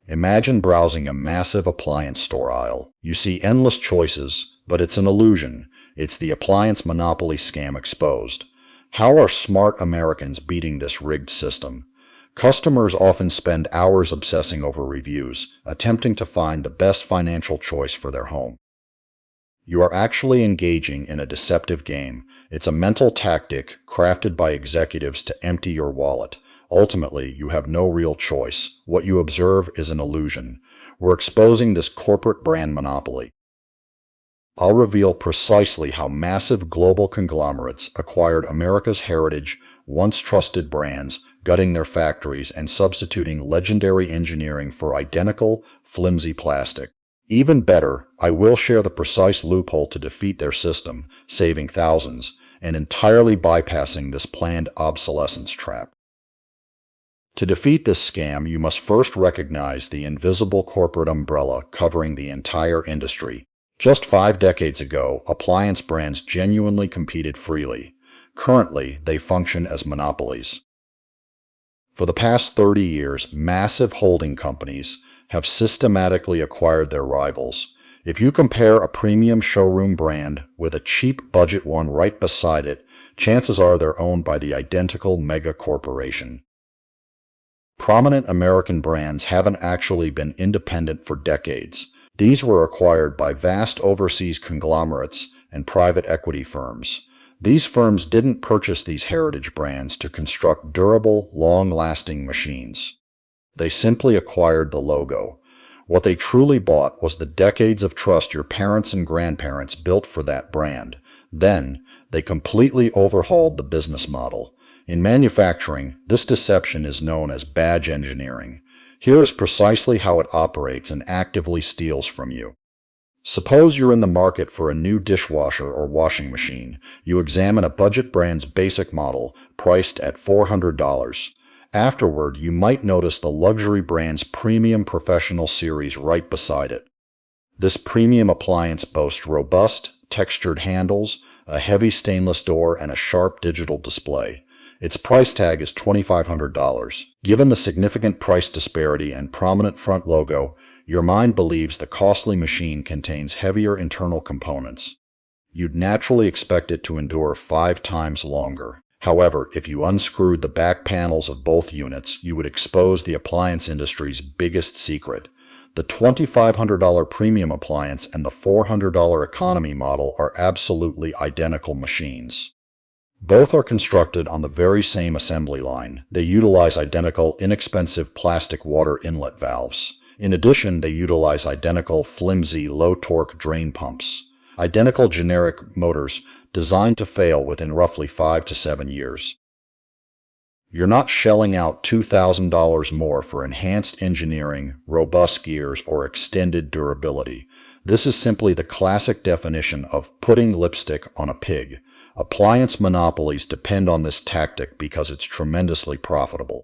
Imagine browsing a massive appliance store aisle. You see endless choices, but it's an illusion. It's the appliance monopoly scam exposed. How are smart Americans beating this rigged system? Customers often spend hours obsessing over reviews, attempting to find the best financial choice for their home. You are actually engaging in a deceptive game. It's a mental tactic crafted by executives to empty your wallet. Ultimately, you have no real choice. What you observe is an illusion. We're exposing this corporate brand monopoly. I'll reveal precisely how massive global conglomerates acquired America's heritage, once trusted brands, gutting their factories and substituting legendary engineering for identical, flimsy plastic. Even better, I will share the precise loophole to defeat their system, saving thousands, and entirely bypassing this planned obsolescence trap. To defeat this scam, you must first recognize the invisible corporate umbrella covering the entire industry. Just 5 decades ago, appliance brands genuinely competed freely. Currently, they function as monopolies. For the past 30 years, massive holding companies have systematically acquired their rivals. If you compare a premium showroom brand with a cheap budget one right beside it, chances are they're owned by the identical mega corporation. Prominent American brands haven't actually been independent for decades. These were acquired by vast overseas conglomerates and private equity firms. These firms didn't purchase these heritage brands to construct durable, long-lasting machines. They simply acquired the logo. What they truly bought was the decades of trust your parents and grandparents built for that brand. Then, they completely overhauled the business model. In manufacturing, this deception is known as badge engineering. Here is precisely how it operates and actively steals from you. Suppose you're in the market for a new dishwasher or washing machine. You examine a budget brand's basic model, priced at $400. Afterward, you might notice the luxury brand's premium professional series right beside it. This premium appliance boasts robust, textured handles, a heavy stainless door, and a sharp digital display. Its price tag is $2,500. Given the significant price disparity and prominent front logo, your mind believes the costly machine contains heavier internal components. You'd naturally expect it to endure 5 times longer. However, if you unscrewed the back panels of both units, you would expose the appliance industry's biggest secret. The $2,500 premium appliance and the $400 economy model are absolutely identical machines. Both are constructed on the very same assembly line. They utilize identical, inexpensive plastic water inlet valves. In addition, they utilize identical, flimsy, low-torque drain pumps. Identical generic motors designed to fail within roughly 5 to 7 years. You're not shelling out $2,000 more for enhanced engineering, robust gears, or extended durability. This is simply the classic definition of putting lipstick on a pig. Appliance monopolies depend on this tactic because it's tremendously profitable.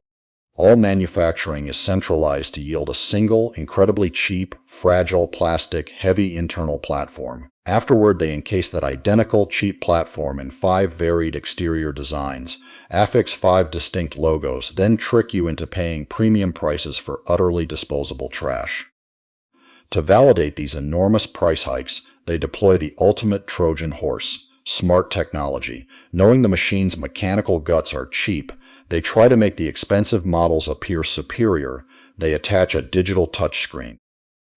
All manufacturing is centralized to yield a single, incredibly cheap, fragile plastic, heavy internal platform. Afterward, they encase that identical, cheap platform in 5 varied exterior designs, affix 5 distinct logos, then trick you into paying premium prices for utterly disposable trash. To validate these enormous price hikes, they deploy the ultimate Trojan horse, smart technology. Knowing the machine's mechanical guts are cheap, they try to make the expensive models appear superior. They attach a digital touchscreen.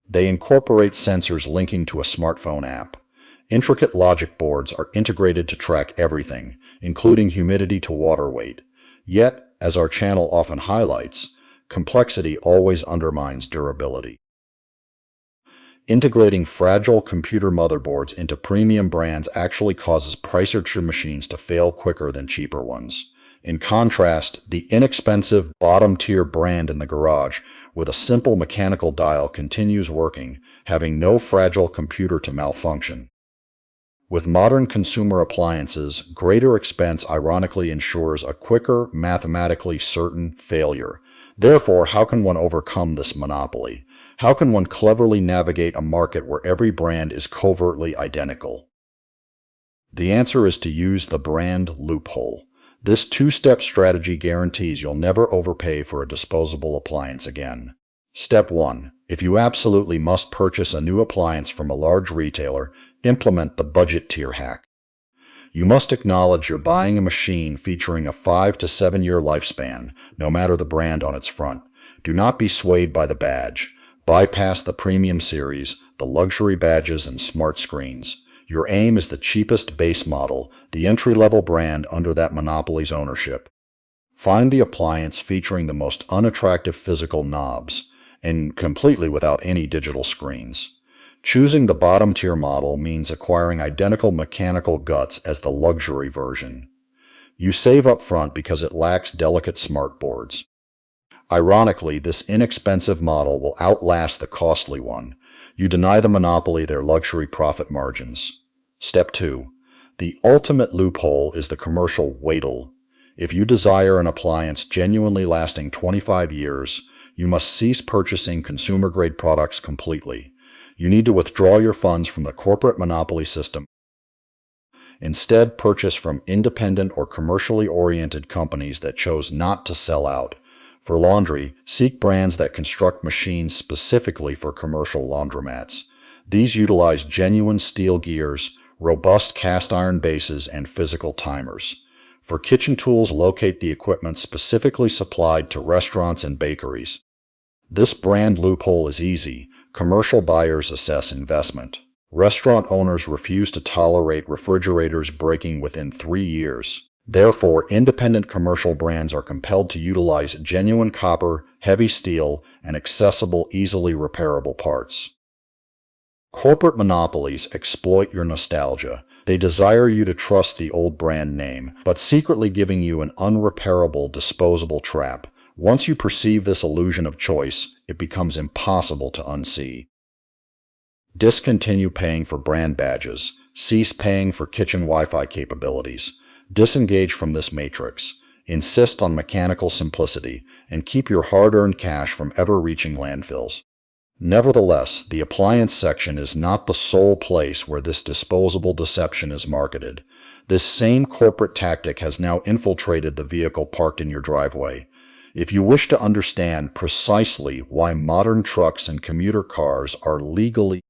They incorporate sensors linking to a smartphone app. Intricate logic boards are integrated to track everything, including humidity to water weight. Yet, as our channel often highlights, complexity always undermines durability. Integrating fragile computer motherboards into premium brands actually causes pricier machines to fail quicker than cheaper ones. In contrast, the inexpensive bottom-tier brand in the garage with a simple mechanical dial continues working, having no fragile computer to malfunction. With modern consumer appliances, greater expense ironically ensures a quicker, mathematically certain failure. Therefore, how can one overcome this monopoly? How can one cleverly navigate a market where every brand is covertly identical? The answer is to use the brand loophole. This 2-step strategy guarantees you'll never overpay for a disposable appliance again. Step 1. If you absolutely must purchase a new appliance from a large retailer, implement the budget tier hack. You must acknowledge you're buying a machine featuring a 5 to 7 year lifespan, no matter the brand on its front. Do not be swayed by the badge. Bypass the premium series, the luxury badges, and smart screens. Your aim is the cheapest base model, the entry-level brand under that monopoly's ownership. Find the appliance featuring the most unattractive physical knobs, and completely without any digital screens. Choosing the bottom-tier model means acquiring identical mechanical guts as the luxury version. You save up front because it lacks delicate smart boards. Ironically, this inexpensive model will outlast the costly one. You deny the monopoly their luxury profit margins. Step 2. The ultimate loophole is the commercial waitle. If you desire an appliance genuinely lasting 25 years, you must cease purchasing consumer-grade products completely. You need to withdraw your funds from the corporate monopoly system. Instead, purchase from independent or commercially oriented companies that chose not to sell out. For laundry, seek brands that construct machines specifically for commercial laundromats. These utilize genuine steel gears, robust cast iron bases, and physical timers. For kitchen tools, locate the equipment specifically supplied to restaurants and bakeries. This brand loophole is easy. Commercial buyers assess investment. Restaurant owners refuse to tolerate refrigerators breaking within 3 years. Therefore, independent commercial brands are compelled to utilize genuine copper, heavy steel, and accessible, easily repairable parts. Corporate monopolies exploit your nostalgia. They desire you to trust the old brand name, but secretly giving you an unrepairable, disposable trap. Once you perceive this illusion of choice, it becomes impossible to unsee. Discontinue paying for brand badges. Cease paying for kitchen Wi-Fi capabilities. Disengage from this matrix. Insist on mechanical simplicity, and keep your hard-earned cash from ever reaching landfills. Nevertheless, the appliance section is not the sole place where this disposable deception is marketed. This same corporate tactic has now infiltrated the vehicle parked in your driveway. If you wish to understand precisely why modern trucks and commuter cars are legally